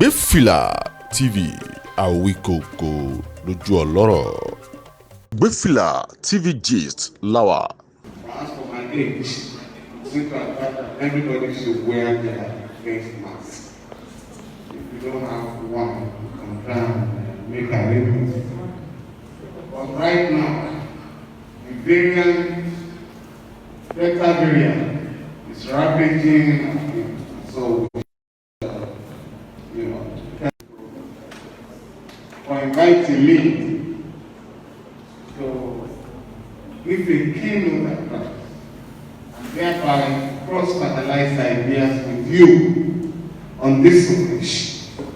Gbẹ́fìlà TV Àwíkòkò lójú ọlọ́rọ̀. Gbẹ́fìlà TV gist láwà. As for my age, think that everybody should wear their face mask. If you don't have one, come down and make arrangements. But right now, the Delta variant is ravaging, so for inviting me to give a keynote address and thereby cross-fertilize ideas with you on this occasion.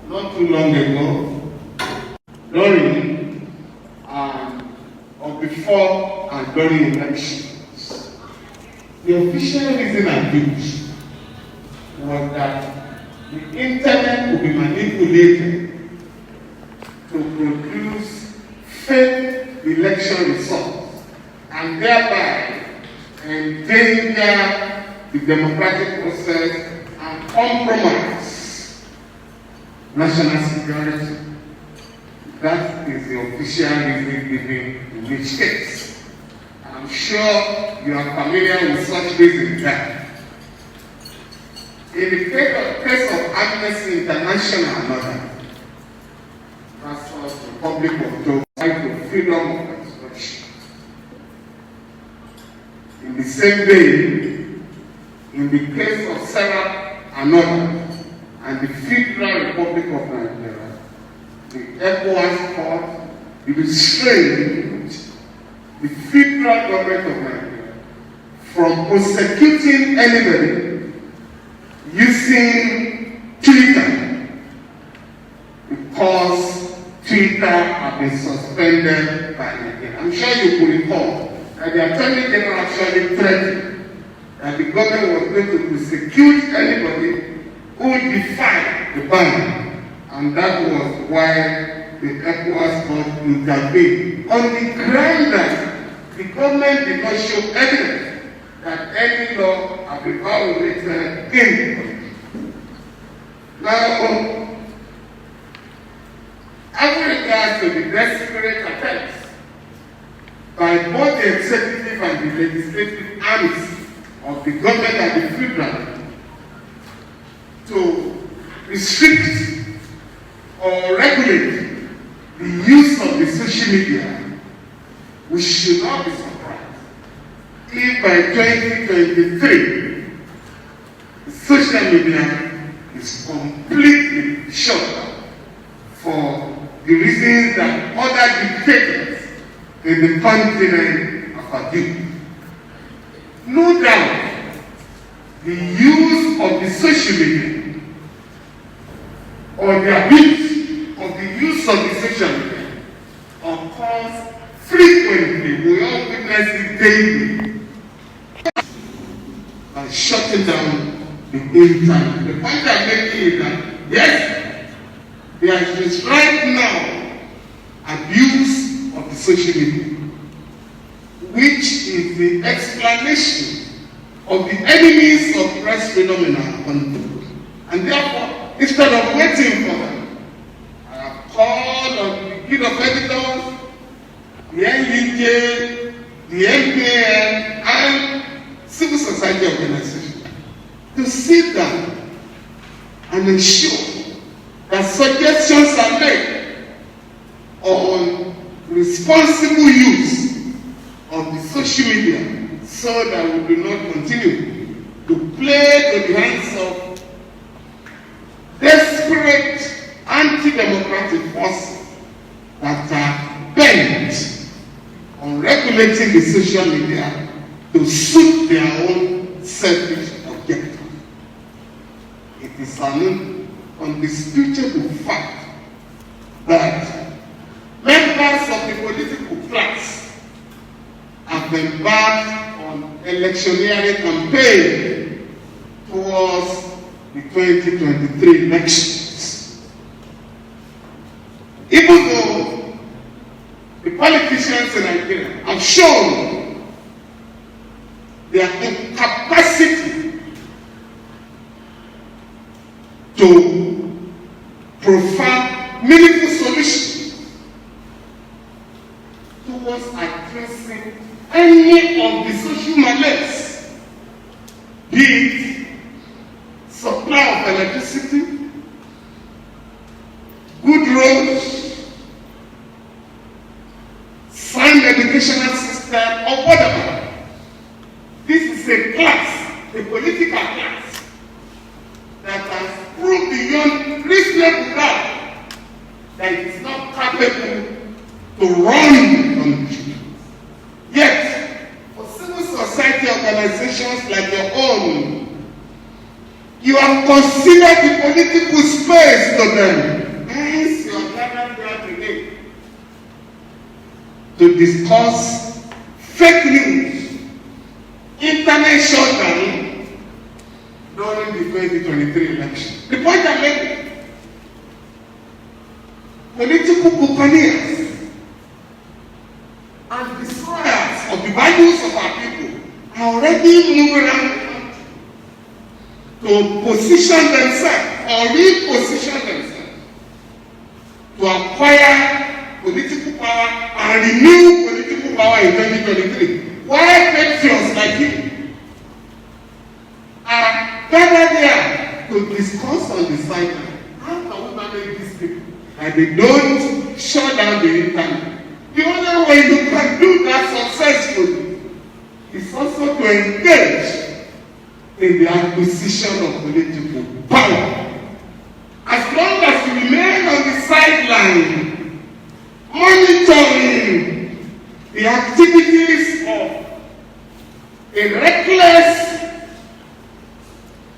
Not too long ago, during or before and during elections, the official reason I used was that the internet would be manipulated to produce fake election results and thereby endanger the democratic process and compromise national security. That is the official reason given in each case. I'm sure you are familiar with such reasons there. In the case of Amnesty International and others, versus the Republic of Togo, right to freedom of expression. In the same vein, in the case of Sarah and others, and the Federal Republic of Nigeria, the ECOWAS court restrained the federal government of Nigeria from prosecuting anybody using Twitter because Twitter have been suspended by Nigeria. I'm sure you could recall that the Attorney General actually threatened that the government was going to prosecute anybody who defied the ban, and that was why the ECOWAS court intervened on the ground that the government did not show evidence that any law had been violated in the country. Now, as regards to the desperate attempts by both the executive and the legislative arms of the government and the federal to restrict or regulate the use of the social media, we should not be surprised if by 2023 the social media is completely shut down for the reasons that other dictators in the continent have agreed. No doubt, the use of the social media or the abuse of the use of the social media occurs frequently. We all witness it daily by shutting down the internet. The point I'm making is that yes, there is right now abuse of the social media, which is the explanation of the enemies of press phenomena on the world. And therefore, instead of waiting for them, I have called on the Guild of Editors, the NUJ, the MPN, and civil society organizations to sit down and ensure that suggestions are made on responsible use of the social media so that we do not continue to play to the hands of desperate anti-democratic forces that are bent on regulating the social media to suit their own selfish objectives. It is an undisputable fact that members of the political class have embarked on electioneering campaign towards the 2023 elections. Even though the politicians in Nigeria have shown their incapacity to provide meaningful solutions towards addressing any of the social malaise, be it supply of electricity, good roads, sound educational system, or whatever. This is a class, a political class, that has proved beyond reasonable doubt that it is not capable to run the country. Yet, for civil society organizations like your own, you have considered the political space to them. Hence, you are gathered here today to discuss fake news, internet shutdown during the 2023 election. The point I'm making, political buccaneers and destroyers of the values of our people are already moving around the country to position themselves or reposition themselves to acquire political power and renew political power in 2023. Why patriots like you are gathered here to discuss on the sideline? How can we manage these people and they don't shut down the internet? The only way you can do that successfully is also to engage in the acquisition of political power. As long as you remain on the sideline, monitoring the activities of a reckless,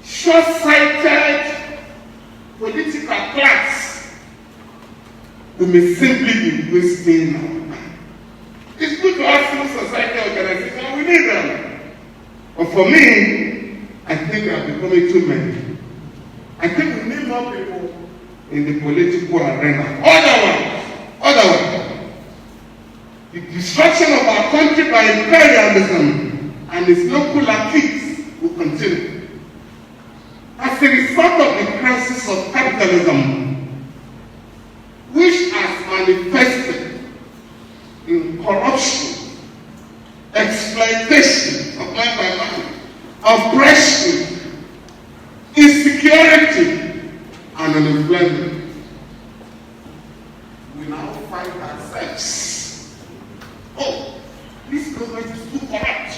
short-sighted political class, we may simply be wasting our time. It's good to have civil society organizations, we need them. But for me, I think they are becoming too many. I think we need more people in the political arena. Otherwise, the destruction of our country by imperialism and its local activities will continue. As a result of the crisis of capitalism, which has manifested in corruption, exploitation of man by man, oppression, insecurity, and unemployment, we now find ourselves, oh, this government is too corrupt.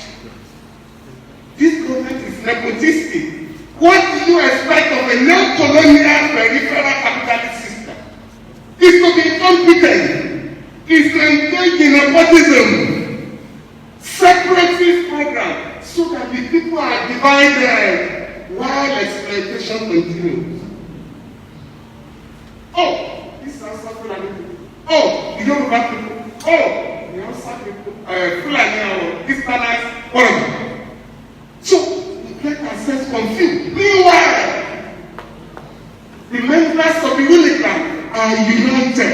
This government is nepotistic. What do you expect of a neo-colonial peripheral capitalist system? Is to be incompetent, is to engage in nepotism, separatist program, so that the people are divided while exploitation continues. Oh, this is also Fulani people. Oh, you don't have people. Oh, you also people. Fulani, Easterners, whatever. So, we get ourselves confused. Meanwhile, the members of the Union are united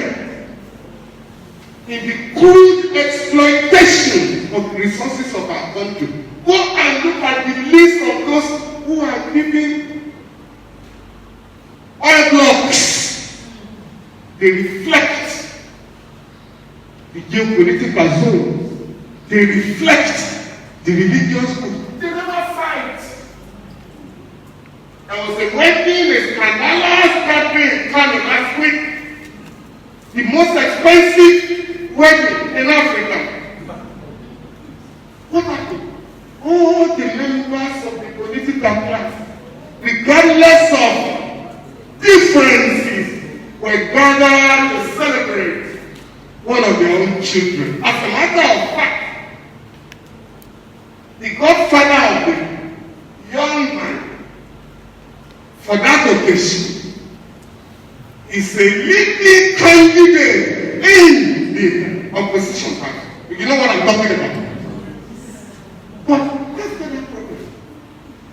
in the crude exploitation of the resources of our country. Go and look at the list of those who are giving oil blocks. They reflect the geopolitical zone. They reflect the religious group. They never fight. There was a wedding, a scandalous gathering in Kano last week. The most expensive wedding in Africa. What happened? All the members of the political class, regardless of differences, were gathered to celebrate one of their own children. As a matter of fact, the godfather of the young man for that occasion is a leading candidate in the opposition party. You know what I'm talking about? But that's not the problem.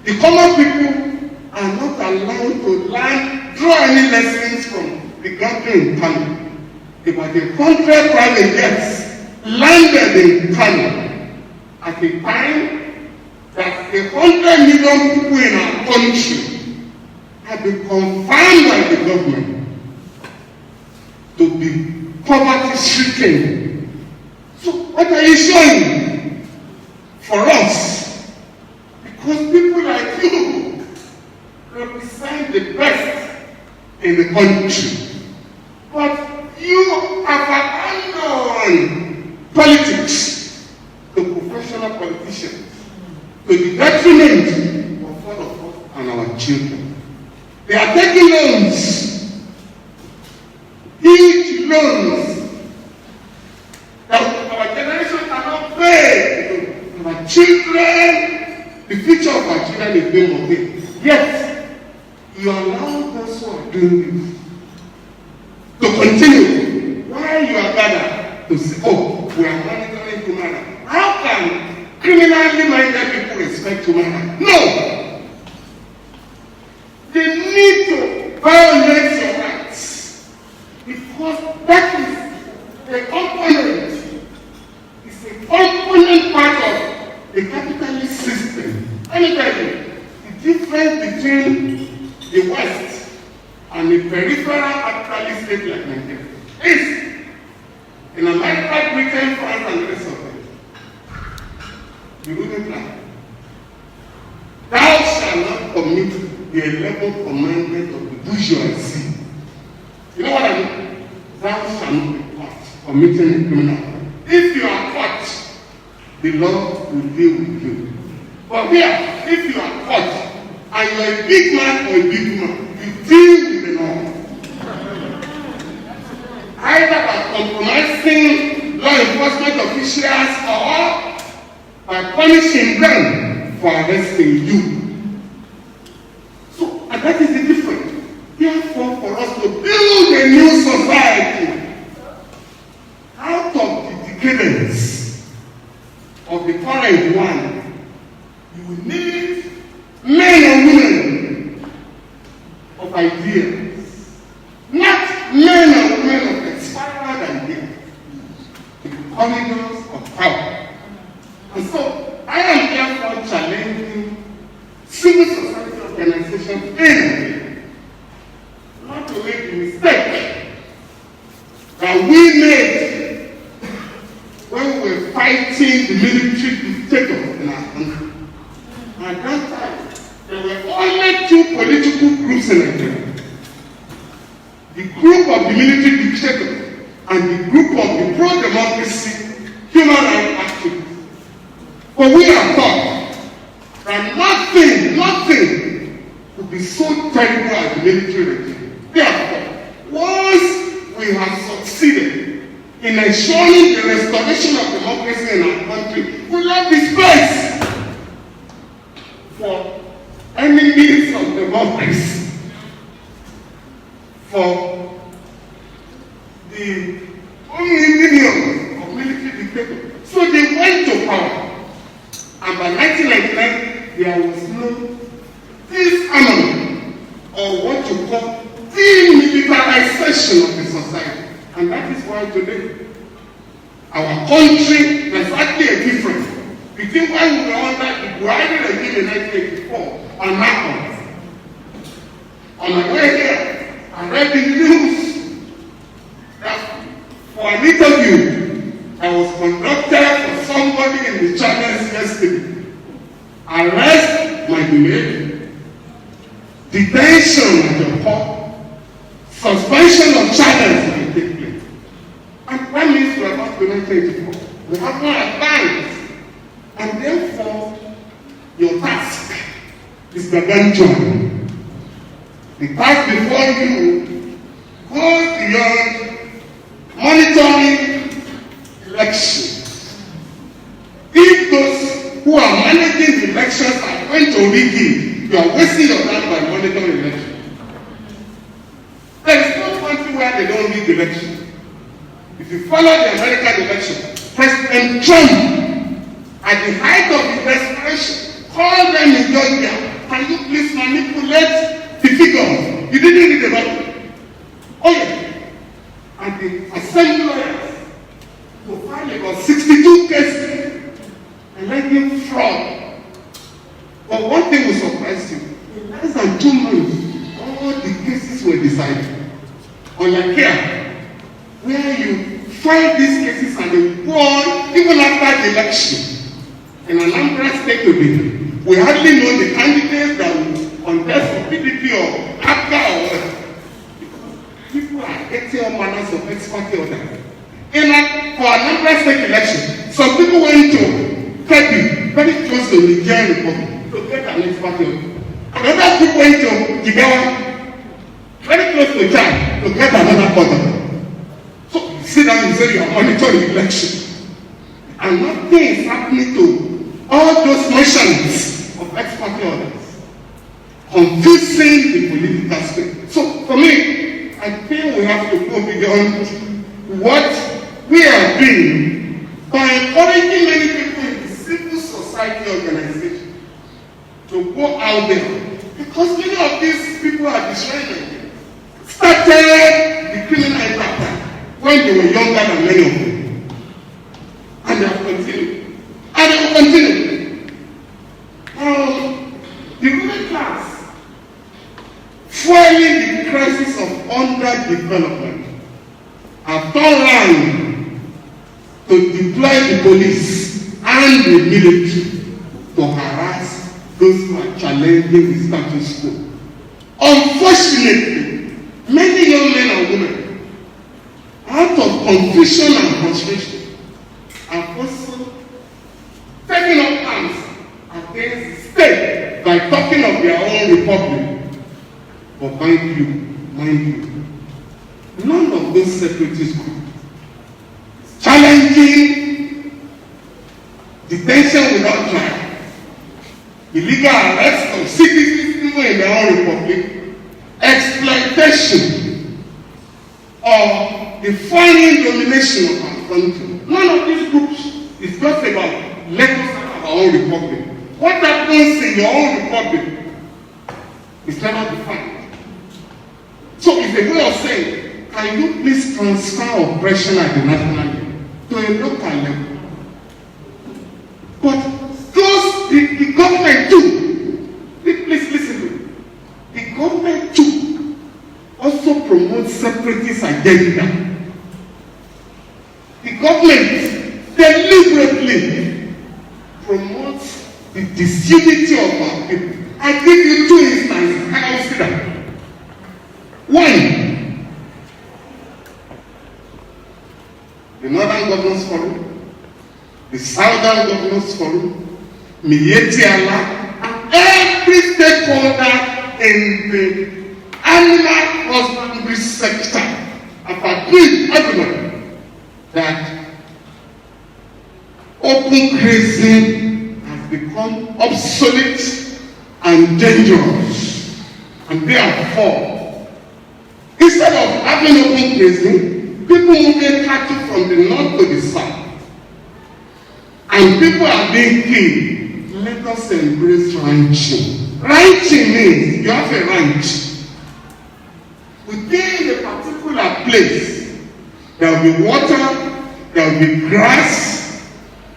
The common people are not allowed to draw any lessons from the gathering in Kano. About 100 private jets landed in Kano at a time that 100 million people in our country are have been confirmed by the government to be poverty-stricken. So what are you showing for us? Because people like you represent the best in the country. But you have abandoned politics to professional politicians, to the detriment of all of us and our children. They are taking loans, huge loans, that our generation cannot pay. Our children, the future of our children is being mortgaged. Yet, you allow those who are doing this to continue. While you are gathered to say, oh, we are monitoring human rights. How can criminally minded people respect human rights? No! They need to violate your rights. Because that is a component. It's a component part of the capitalist system. Let me tell you, the difference between the West and the peripheral capitalist state like Nigeria is in America, Britain, France, and the rest of them. The ruling plan. Thou shalt not commit the 11th commandment of the bourgeoisie. You know what I mean? Thou shalt not be caught committing a criminal crime. If you are caught, the law will deal with you. But here, if you are caught and you are a big man or a big woman, you deal with the law. Either by compromising law enforcement officials or by punishing them for arresting you. So, and that is the difference. Therefore, for us to build a new society out of the decadence of the current one, you will need men and women of ideas, not men and women of expired ideas, the corridors of power. And so, I am therefore challenging civil society organizations not to make the mistake that we made when we were fighting the military dictators in our country. At that time, there were only two political groups in Nigeria. The group of the military dictators and the group of the pro-democracy human rights activists. But we are taught that nothing could be so terrible as the military regime. Therefore, once we have succeeded in ensuring the restoration of democracy in our country, we left the space for enemies of democracy, for the millions of military dictators. So they went to power. And by 1999, there was no disarmament or what you call demilitarization of the society. And that is why today, our country, there's actually a difference between when we were under the Buhari regime in 1984 and now. On my way here, I read the news that for an interview that was conducted for somebody in the channels yesterday, arrest might be made, detention at the court, suspension of channels might take place. And that means we are not going to 1984. We have no advance. And therefore, your task is gargantuan. The task before you goes beyond monitoring elections. If those who are managing the elections are going to rig it, you are wasting your time by monitoring elections. There is no country where they don't rig elections. If you follow the American election, President Trump, at the height of his desperation, called them in Georgia, can you please manipulate the figures? You didn't read about it. Oh yeah. And the assemblers to file about 62 cases alleging fraud. But one thing will surprise you. In less than 2 months, all unlike here, where you file these cases and they go on even after the election. In Anambra State today, we hardly know the candidates that will contest for PDP or APGA or whatever. People are getting all manners of expert order. For Anambra State election, some people went to Femi, very close to the Nigerian Republic, to get an expert order. Another group went to Jigawa, very close to Chad, to get another order. So you sit down and say you are monitoring the election. And nothing is happening to all those motions of expert orders, confusing the political space. So for me, I think we have to go beyond what we are doing by encouraging many people in the civil society organization to go out there, because many of these people are destroying them. Started the criminal enterprise when they were younger than many of them, and they have continued, and they will continue. The ruling class, fueling the crisis of underdevelopment, have turned around to deploy the police and the military to harass those who are challenging the status quo. Unfortunately, many young men and women, out of confusion and frustration, have also taken up arms against the state by talking of their own republic. But mind you, none of those separatist groups challenging detention without trial, illegal arrest of citizens even in their own republic, exploitation, or the foreign domination of our country. None of these groups is just about let us have our own republic. What happens in your own republic is never defined. So it's a way of saying, can you please transfer oppression at the national level to a local level? But the government too, please listen to me, the government too also promotes separatist agenda. The government deliberately promotes the disunity of our people. I give you two instances. I will see that. One, the Northern Governors Forum, the Southern Governors Forum, Miyetti Allah, and every stakeholder in the animal husbandry sector have agreed everyone that open grazing has become obsolete and dangerous, and therefore, instead of having open grazing, people moving cattle from the north to the south, and people are being killed. Let us embrace ranching. Ranching means you have a ranch. Within a particular place, there will be water, there will be grass,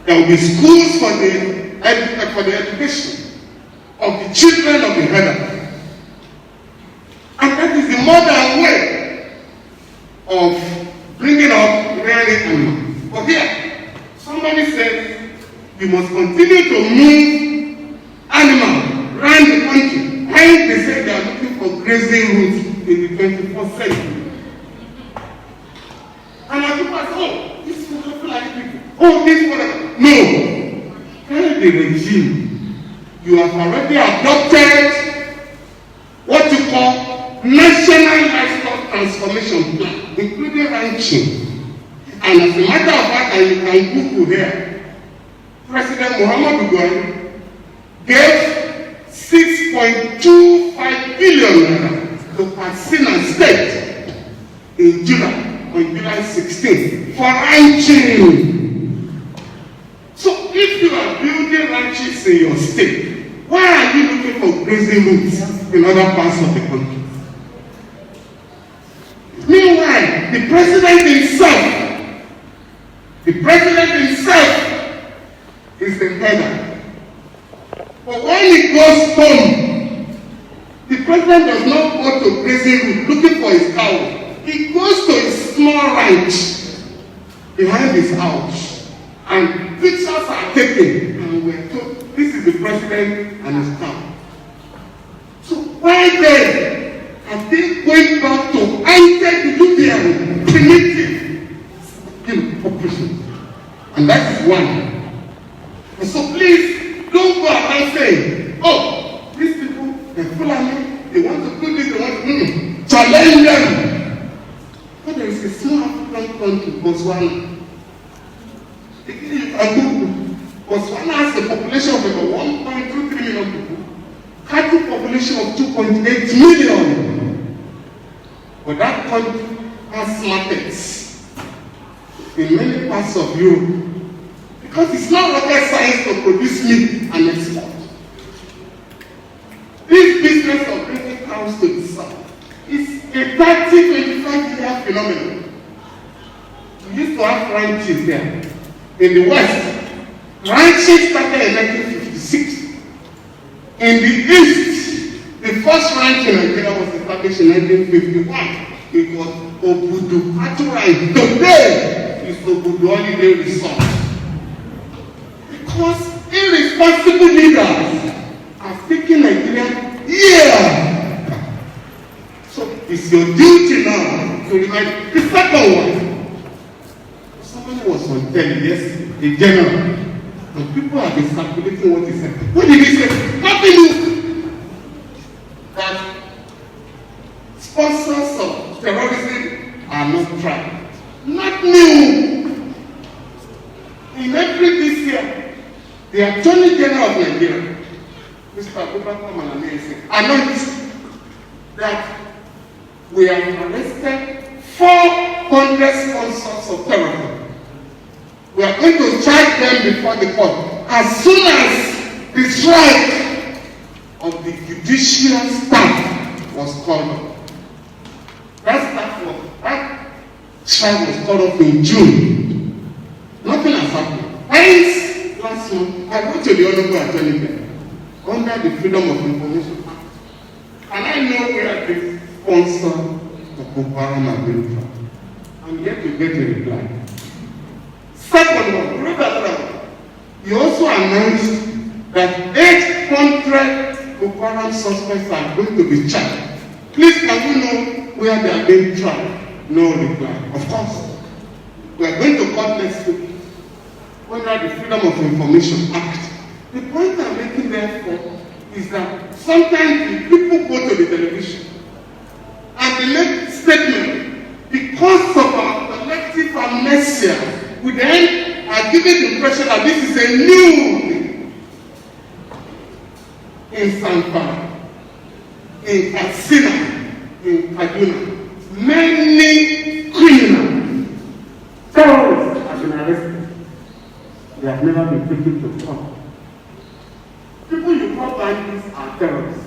there will be schools for the education of the children of the herder. And that is the modern way of bringing up rearing animals. But here, somebody says we must continue to move animals around the country. When they say they are looking for grazing routes in the 21st century. And I people say, oh, this is for Fulani people. Oh, this is for... No. Tell the regime, you have already adopted what you call National Livestock Transformation Plan, including ranching. And as a matter of fact, and you can Google here, President Muhammadu Buhari gave 6.25 billion to Katsina State in on July 16 for ranching. So if you are building ranches in your state, why are you looking for grazing routes in other parts of the country? Meanwhile, the president himself is the header. But when he goes home, the president does not go to grazing route looking for his cow. He goes ranch behind his house, and pictures are taken, and we're told this is the president and his staff. So why then are they going back to enter into their primitive operation? And that is one. And so please don't go around saying, oh, these people, they're Falana, they want to do this, they want to challenge them. But there is a small African country, Botswana. Botswana has a population of about 1.23 million people, cattle population of 2.8 million. But that country has markets in many parts of Europe. Because it's not rocket science to produce meat and export. This business of bringing cows to the south is a 30-25-year phenomenon. We used to have ranches there. In the West, ranches started in 1956. In the East, the first ranch in Nigeria was established in 1951. It was Obudu Cattle Ranch. Today, it's Obudu Holiday Resort. Because irresponsible leaders have taken Nigeria here. So it's your duty now to remind the second one. Somebody was on telly yesterday, a general, and people have been circulating what he said. What did he say? Nothing new. That sponsors of terrorism are not tried. Not new. In April this year, the Attorney General of Nigeria, Mr. Abubakar Malami, announced that we have arrested 400 sponsors of terrorism. We are going to charge them before the court as soon as the strike of the judicial staff was called off. That strike was called off in June. Nothing has happened. Hence, last month, I wrote to the Honorable Attorney General under the Freedom of Information Act. And I know where the sponsor of Boko Haram have been from. I'm yet to get a reply. Second one, he also announced that 800 Boko Haram suspects are going to be charged. Please, can we know where they are being tried? No reply. Of course. We are going to court next week under the Freedom of Information Act. The point I'm making therefore is that sometimes people go to the television and they make statement because of our collective amnesia. We then are given the impression that this is a new thing. In Sankara, in Katsina, in Kaduna, many criminals, terrorists have been arrested. They have never been taken to court. People you call bandits are terrorists.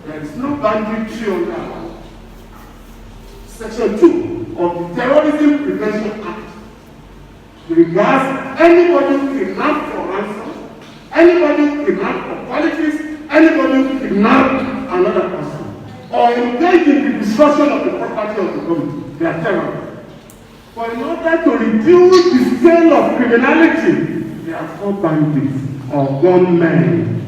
There is no banditry under our law. Section 2 of the Terrorism Prevention Act regards anybody who kidnapped for ransom, anybody who kidnapped for politics, anybody who kidnapped another person, or engaged in the destruction of the property of the government. They are terrorists. But in order to reduce the scale of criminality, they are called bandits or gunmen.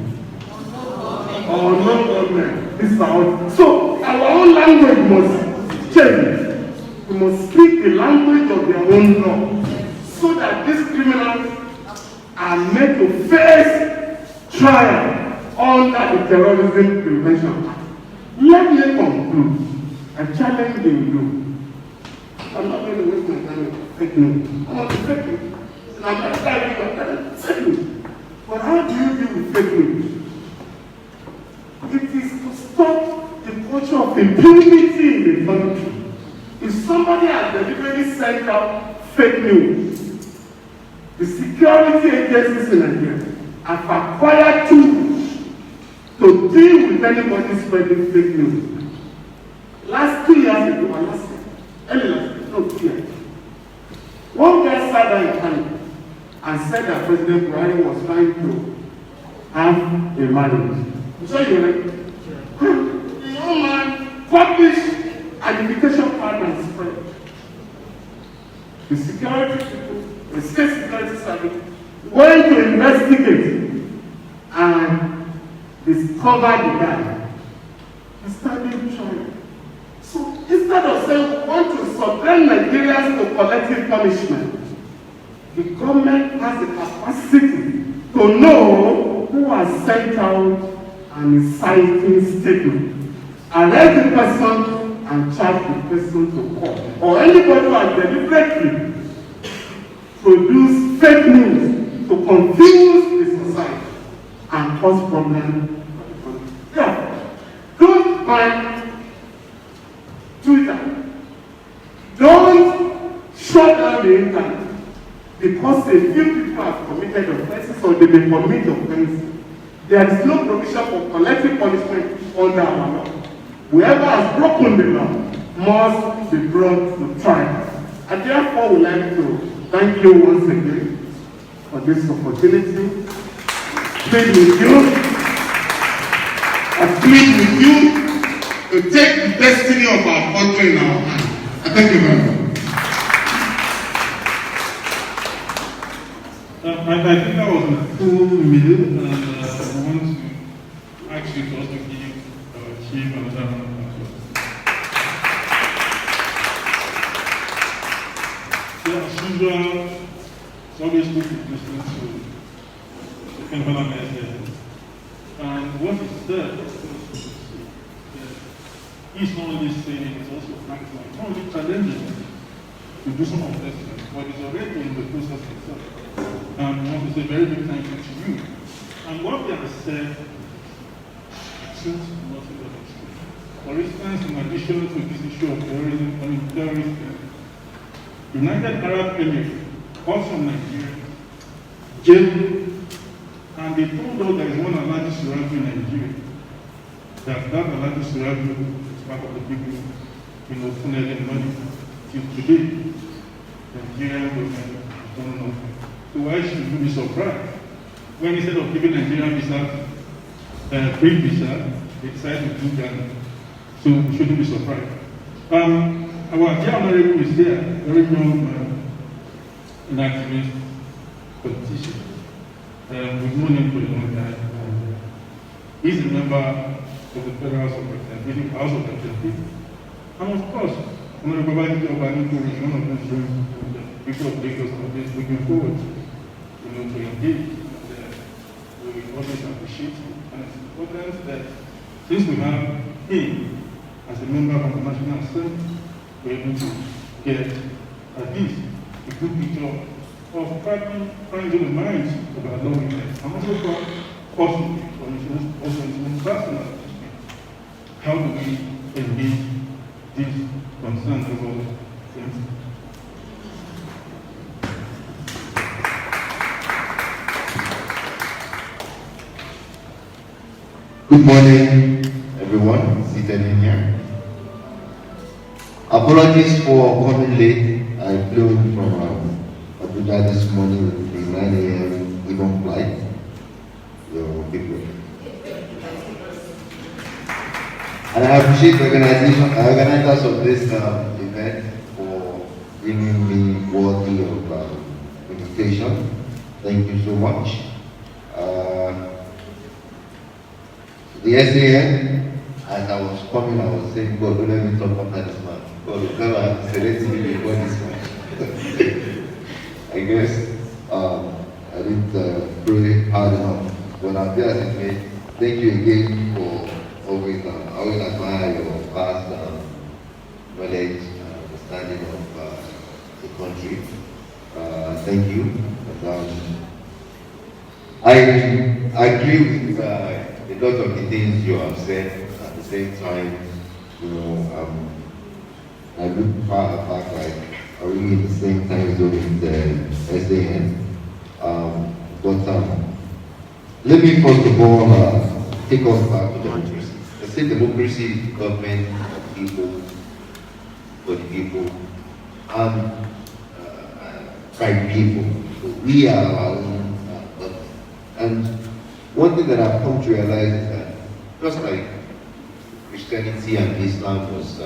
Or non-gunmen. This is our. So our own language must change. We must speak the language of their own law, so that these criminals are made to face trial under the Terrorism Prevention Act. Let me conclude. I challenge you. I'm not going to waste my time with fake news. I'm not fake news. I'm not telling fake news. But how do you deal with fake news? It is to stop the culture of impunity in the country. If somebody has deliberately sent out fake news, the security agencies in Nigeria have acquired tools to deal with anybody spreading fake news. Last 2 years ago, one guy sat down in Canada and said that President Buhari was trying to have a marriage. So you're like, the young man published an invitation card and spread. the security people, the state security service, went to investigate and discovered the guy. He started trying. So instead of saying we want to subject Nigerians to collective punishment, the government has the capacity to know who has sent out an inciting statement, arrest the person and charge the person to court, or anybody who has deliberately produced fake news to confuse the society and cause problems. Yeah. Don't mind Twitter. Don't shut down the internet because a few people have committed offenses or they may commit offenses. There is no provision for collective punishment under our law. Whoever has broken the law must be brought to trial. I therefore would like to thank you once again for this opportunity. Plead with you. I plead with you to take the destiny of our country in our hands. I thank you very much. I think that was a full meal, and I want to ask you to also give Chief another round of applause. Yeah, as usual, it's always good to listen to Falana here. And what he said, he's not only saying, it's also acting, not only challenging to do some of this, but he's already in the process himself. And I want to say very big thank you to you. And what he has said seems nothing but true. For instance, in addition to this issue of terrorism, United Arab Emirates, also from Nigeria, jailed, and they told us there is one Alhaji Suraju in Nigeria. That Alhaji Suraju is part of the people, funneling money till today. Nigerian government don't know. So why should we be surprised when instead of giving Nigerian visa, free visa, they decide to do that? So we shouldn't be surprised. Our dear honorable is there, very young an activist, politician. We've known him for a long time. He's a member of the Federal House of Representatives. And of course, Honorable Babajide Obaniko is one of those people of Lagos always looking forward to engage. We always appreciate it. And it's important that since we have him as a member of the National Assembly, we're able to get at least a good picture of trying to the minds of our lawmakers. I'm also possibly, also in personal, how do we engage these concerns about things? Good morning, everyone seated in here. Apologies for coming late. I flew in from Abuja this morning with the 9 a.m. even flight. So, people. And I appreciate the organizers of this event for bringing me worthy of invitation. Thank you so much. The SAN, as I was coming, I was saying, God, don't let me talk after this man. God, come and select me before this man. I guess I didn't pray hard enough. But I'm there as a thank you again for always admire your vast knowledge and understanding of the country. Thank you. I agree with a lot of the things you have said. At the same time, I look back like are we in the same time zone with the SAN? Let me first of all take us back to democracy. I say democracy is government of people, for the people, and by people. So we are our own government. And one thing that I've come to realize is that just like Christianity and Islam was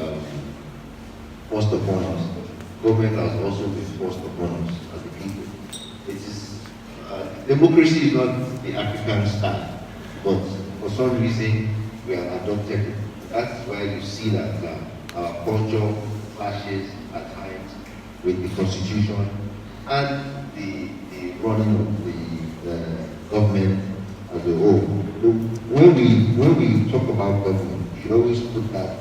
forced upon us, government has also been forced upon us as a people. It is democracy is not the African style, but for some reason we have adopted it. That's why you see that our culture clashes at times with the constitution and the running of the government as a whole. So when we talk about government, you should always put that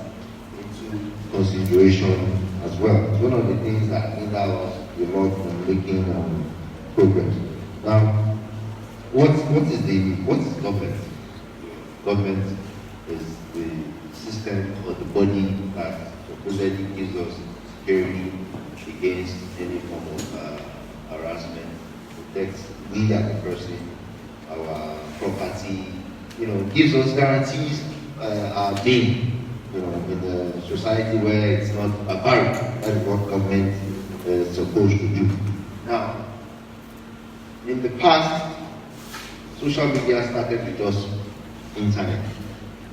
into consideration as well. It's one of the things that hinder us a lot from making progress. Now, what is government? Government is the system or the body that supposedly gives us security against any form of harassment, protects we as a person, our property, gives us guarantees our being, in a society where it's not barbaric. That is what government is supposed to do. Now, in the past, social media started with just internet.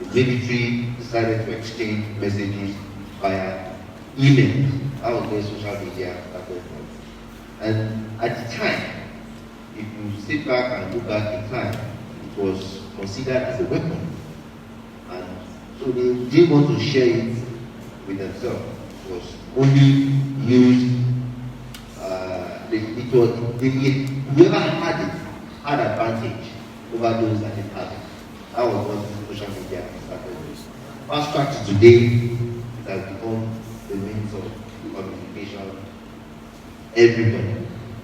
The military decided to exchange messages via email. That was where social media started from. And at the time, if you sit back and look back in time, it was considered as a weapon. And so they didn't want to share it with themselves. It was only used, whoever had it had advantage over those that didn't have it. That was what social media started with. Fast track to today, it has become the means of communication. Everybody.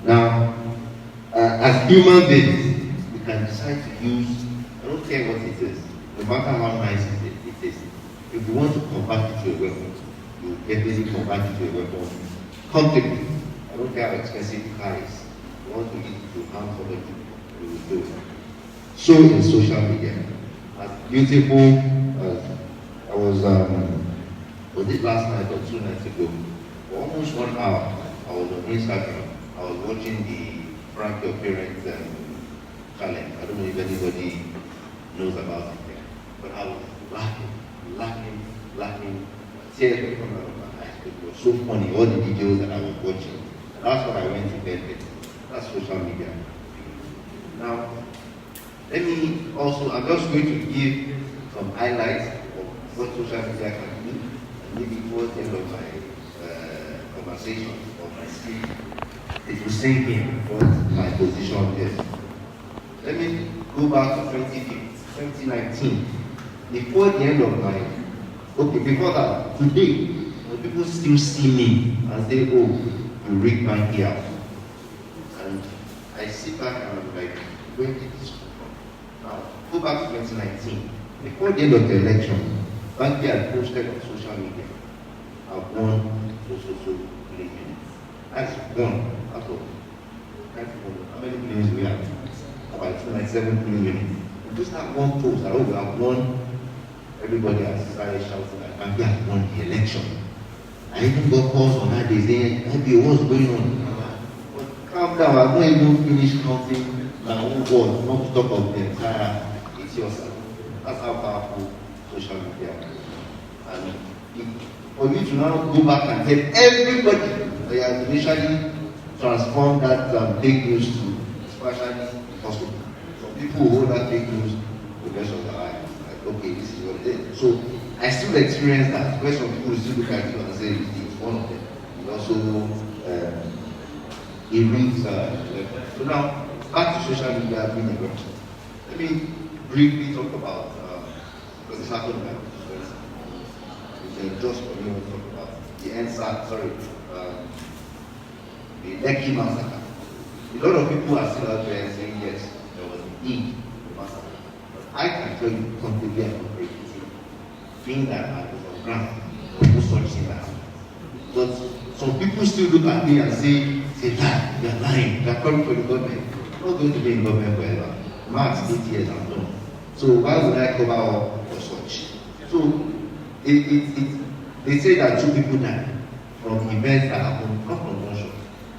Now, as human beings, we can decide to use, I don't care what it is, no matter how nice it is. If you want to convert it to a weapon, you definitely convert it to a weapon comfortably. I don't care how expensive the car is. If you want to use it to harm somebody, you will do it. So in social media, as beautiful as I was it last night or 2 nights ago, for almost 1 hour, I was on Instagram. I was watching the Frank Your Parents challenge. I don't know if anybody knows about it there, but I was laughing. Tears were coming out of my eyes. It was so funny, all the videos that I was watching. That's what I went to bed with. That's social media. Now, let me also, I'm just going to give some highlights of what social media can do, and maybe towards the end of my conversation or my speech, it will sink in what my position is. Let me go back to 2019. Before the end of my, before that, today, when people still see me and say, oh, you read Banky out. And I sit back and I'm like, where did this come from? Now, go back to 2019. Before the end of the election, Banky had posted on social media, I've won so many minutes. That's one out of, how many minutes we have? About 297 minutes. Just that one post, I hope we have won. Everybody has started shouting that Banky has won the election. I even got calls on that day saying, maybe what's going on? But calm down, I've not even finished counting my own words, not to talk of the entire Ethiopia. That's how powerful social media is. And for you to now go back and tell everybody they have initially transformed that fake news to especially possible. Some people who hold that fake news the rest of their life. Like, okay, this is what it is. So I still experience that. Where some people still look at you and say it's one of them. It also it brings so now back to social media being a website. Let me briefly talk about because it's happened like just for me to talk about the NSA, the Lekki massacre. A lot of people are still out there saying yes, there was indeed a massacre. But I can tell you completely and completely, being that I was on ground, there was no such thing that happened. But some people still look at me and say that you're lying, you're coming for the government. I'm not going to be in government forever. Max 8 years I'm done. So why would I cover up for such? So they say that 2 people died from events that happened, not from gunshot.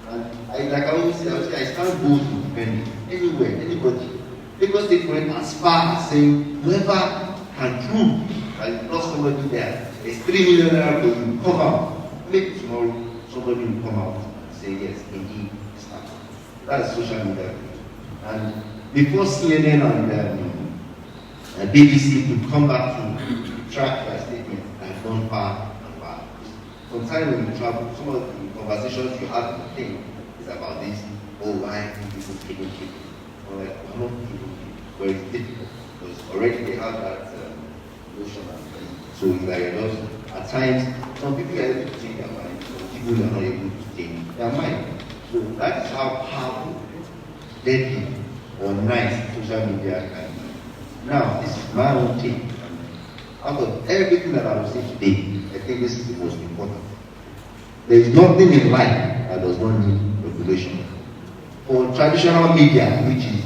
And like I always say, I stand bold to defend it. Anywhere, anybody. Lagos State went as far as saying, whoever can prove that you lost somebody there, it's 3 million naira for you, come out, make it tomorrow, somebody will come out and say, yes, indeed, it's happening. That's social media. And before CNN and BBC could come back to track their statement, I've gone far and far. Sometimes when you travel, some of the conversations you have with the thing is about this, oh, why people killing people? I'm like, I'm not killing people, but it's difficult because already they have that notion and thing. So it's like just, at times, some people are able to change their mind, some people are not able to change their mind. So that is how powerful, deadly, or nice social media can be. Now, this is my own take. Out of everything that I will say today, I think this is the most important. There is nothing in life that does not need regulation. For traditional media, which is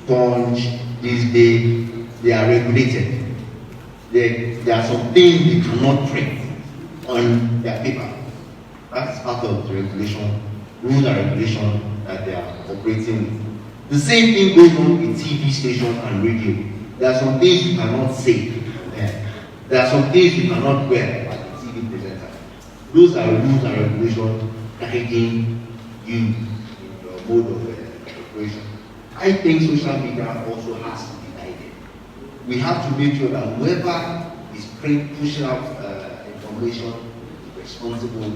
Punch, these days, they are regulated. There are some things they cannot print on their paper. That's part of the regulation, rules and regulation that they are operating with. The same thing goes on in TV station and radio. There are some things you cannot say on there. There are some things you cannot wear as a TV presenter. Those are rules and regulations guiding you in your mode of operation. I think social media also has to be guided. We have to make sure that whoever is pushing out information is responsible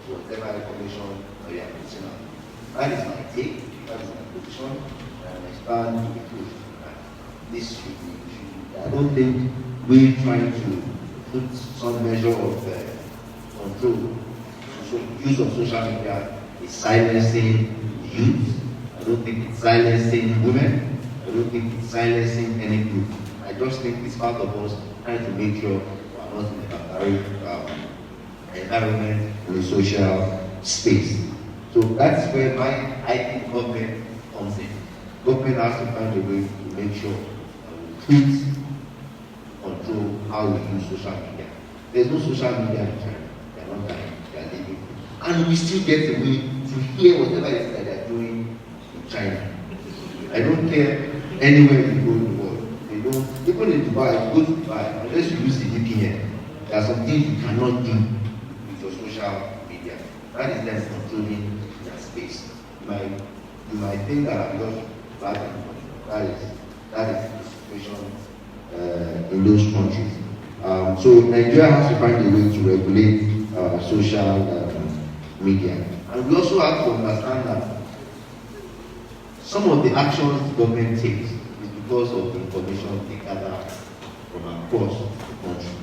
for whatever information they are pushing out. That is my take, that is my position, and I stand to the truth. This should be, I don't think we're trying to put some measure of control. So use of social media is silencing youth. I don't think it's silencing women. I don't think it's silencing any group. I just think it's part of us trying to make sure we are not in a barbaric environment in the social space. So that's where I think government comes in. Government has to find a way to make sure we control how we use social media. There's no social media in China. They are not dying, they are living. And we still get a way to hear whatever it is that they are doing in China. I don't care anywhere you go in the world. They don't, even in Dubai, you go to Dubai, unless you use the VPN, there are some things you cannot do with your social media. That is them controlling their space. You might think that I'm just bad and that is the situation in those countries. So Nigeria has to find a way to regulate social media. And we also have to understand that some of the actions the government takes is because of the information they gather from across the country.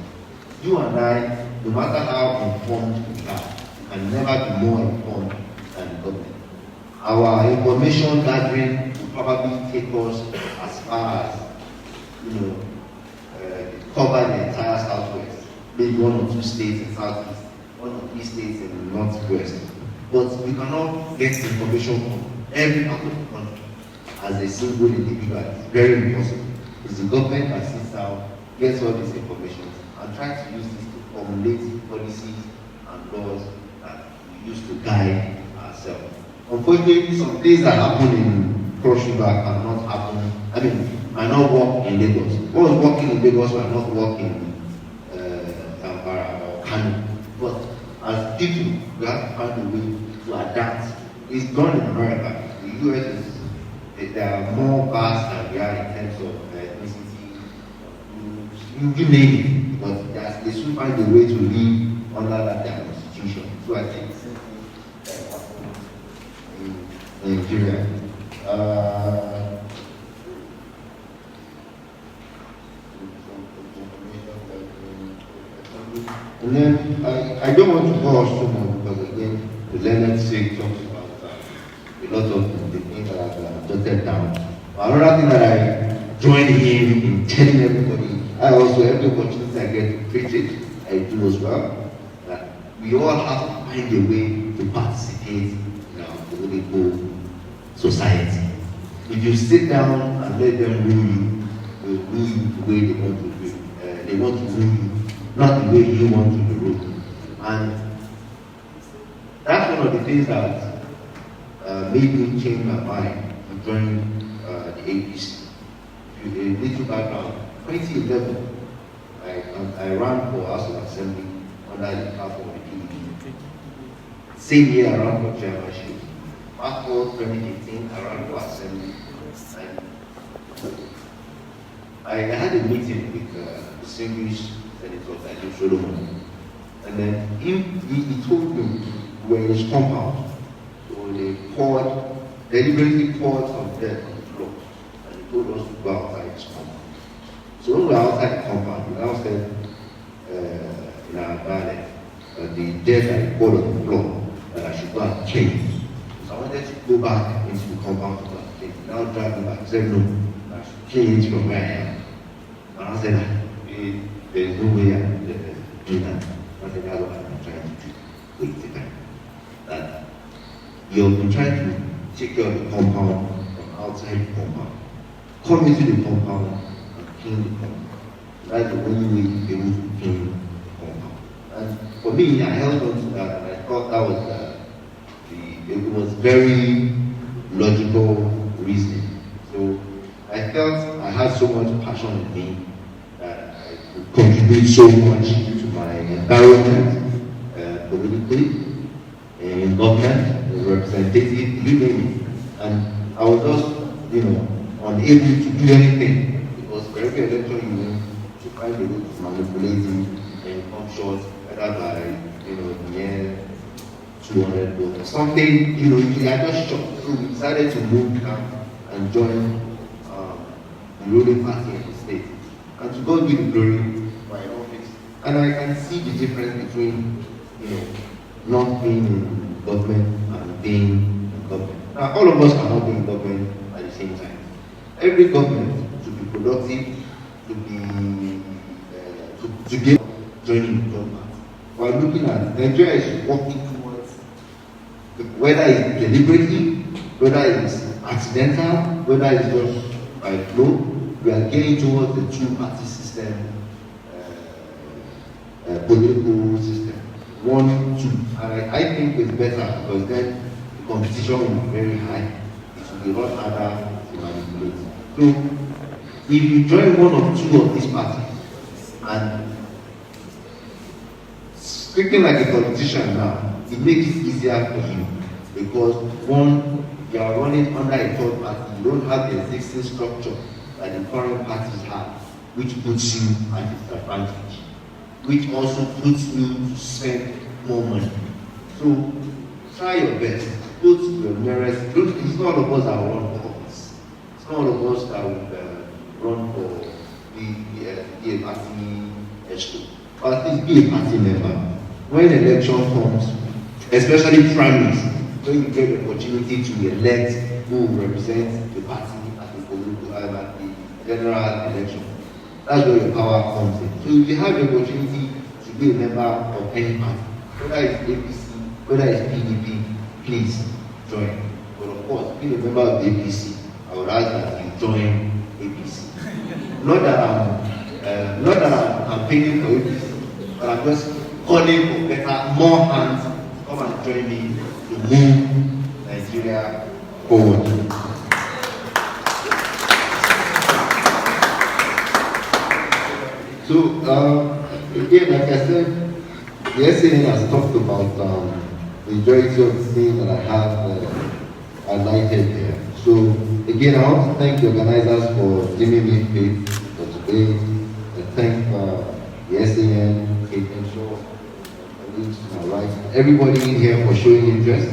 You and I, no matter how informed we are, can never be more informed than the government. Our information gathering will probably take us as far as, cover the entire Southwest, maybe 1 or 2 states in Southeast, 1 or 3 states in the Northwest. But we cannot get information from every part of the country as a single individual. It's very impossible. It's the government that sits down, gets all this information, and tries to use this to formulate policies and laws that we use to guide ourselves. Unfortunately, some things that happen in Cross River cannot happen. Might not work in Lagos. What was working in Lagos might not work in Zamfara or Kano. But as people, we have to find a way to adapt. It's done in America. The US they are more vast than we are in terms of ethnicity, you name it. But they should find a way to live under that constitution. So I think in Nigeria. And then I don't want to go on too much because again the learned say talks about a lot of the things that I've jotted down. Another thing that I join him in telling everybody, I also every opportunity I get to preach it, I do as well. That we all have to find a way to participate in our political society. If you sit down and let them rule you, they will rule you the way they want to do. They want to rule you, not the way you want to be ruled. And that's one of the things that made me change my mind to join the APC. A little background, 2011, I ran for House of Assembly under the platform of the PDP. same year around for chairmanship. Fast forward 2018 around for assembly. I had a meeting with distinguished Senator Daniel Solomon, and then he told me we were in his compound. So they deliberately poured some dirt on the floor, and he told us to go outside his compound. So when we were outside the compound, we now said in our dialect that the dirt that he poured on the floor, that I should go and change. So I wanted to go back into the compound to go and change. Now driving back, he said no, I should change from where I am. And I said, there is no way I can do that. I said, that's what I'm trying to do. Wait a second. That you've been trying to take care of the compound from outside the compound. Come into the compound and clean the compound. That's the only way you'll be able to clean the compound. And for me, I held on to that, and I thought that was it was very logical reasoning. So I felt I had so much passion in me that I could contribute so much to my environment, politically, in government, as a representative, you name it. And I was just, unable to do anything because for every election you win, to find a way to manipulate it and come short, whether by, the year 200 votes or something, usually I just shocked. So we decided to move camp and join the ruling party in the state. And to God be the glory for our office. And I can see the difference between, not being in government and being in government. Now, all of us cannot be in government at the same time. Every government should be productive, to get joining the government. While looking at Nigeria is working towards, whether it's deliberately, whether it's accidental, whether it's just by flow, we are getting towards the two-party system, political system. 1, 2. And I think it's better because then the competition will be very high. It will be a lot harder to manipulate. So, if you join one or two of these parties and speaking like a politician now, it makes it easier for you because one, you are running under a third party. You don't have the existing structure that the current parties have, which puts you at disadvantage, which also puts you to spend more money. So try your best. Go to your nearest. It's not all of us that will run for office. It's not all of us that will run for be a party exco. But at least be a party member. When election comes, especially primaries, when you get the opportunity to elect who will represent the party at the general election, that's where your power comes in. So if you have the opportunity to be a member of any party, whether it's APC, whether it's PDP, please join. But of course, being a member of the APC, I would ask that you join APC. Not that I'm campaigning for APC, but I'm just calling for better, more hands to come and join me to move Nigeria forward. So, again, like I said, the SAN has talked about the majority of the things that I have highlighted here. So, again, I want to thank the organizers for giving me faith for today. I thank the SAN, Kate and Shaw, to my right, everybody in here for showing interest.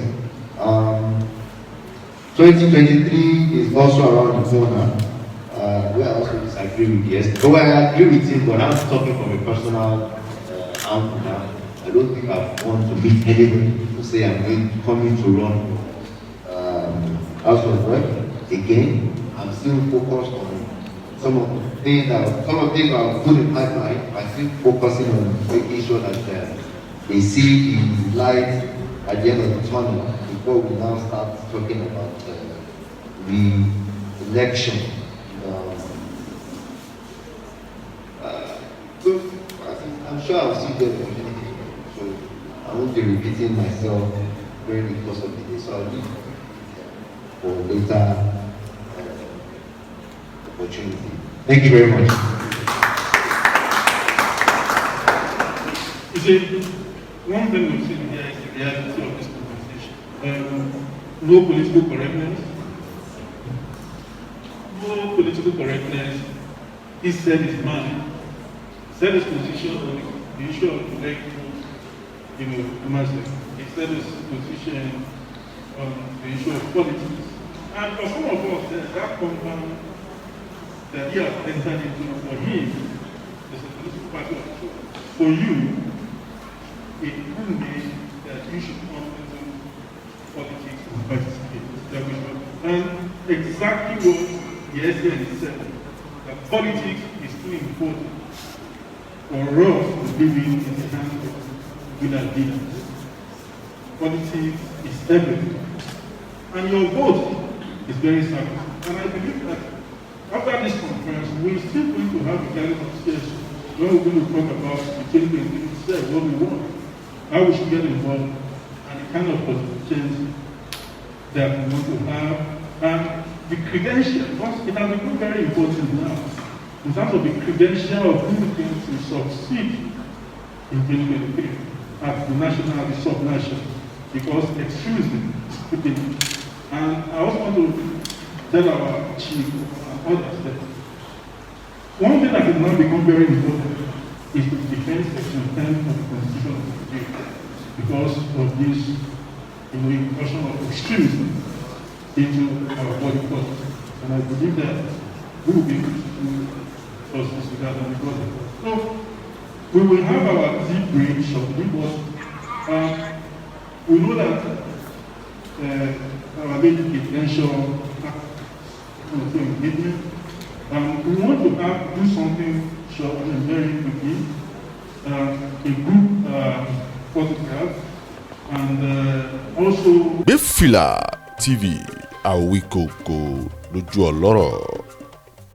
2023 is also around the corner. We also disagree with yes. So I agree with him, but I'm talking from a personal angle now. I don't think I want to meet anybody to say I'm coming to run House of Work again. I'm still focused on some of the things that are good in pipeline. I'm still focusing on making sure that they see the light at the end of the tunnel before we now start talking about the election. So I'm sure I'll see the opportunity. So I won't be repeating myself during the course of the day. So I'll leave for later opportunity. Thank you very much. You see, one thing we've seen here is the reality of this program. no political correctness. No political correctness. He said his mind, said his position on the issue of electoral, democracy. He said his position on the issue of politics. And for some of us, that compound that he has entered into, for him, is a political party of choice. For you, it will mean that you should come into politics and participate. And exactly what the SDN said, that politics is too important for us to live in the hands of good leaders. Politics is everything. And your vote is very sacred. And I believe that after this conference, we're still going to have a kind of discussion where we're going to talk about the changes itself, what we want, how we should get involved, and the kind of positions that we want to have, and the credential, because it has become very important now, in terms of the credential of who is going to succeed in 2023 at the national and the sub-national, because extremism is putting. And I also want to tell our chief and others that one thing that has now become very important is to defend Section 10 of the Constitution of Nigeria because of this incursion of extremism into our body policy. And I believe that we will be able to do justice to that and because of that. So we will have our deep brain shortly, but we know that our lady potential engagement. We want to do something short and very quickly. A group photograph and also. Gbefila TV Awikoko lójú ọlọ́rọ̀.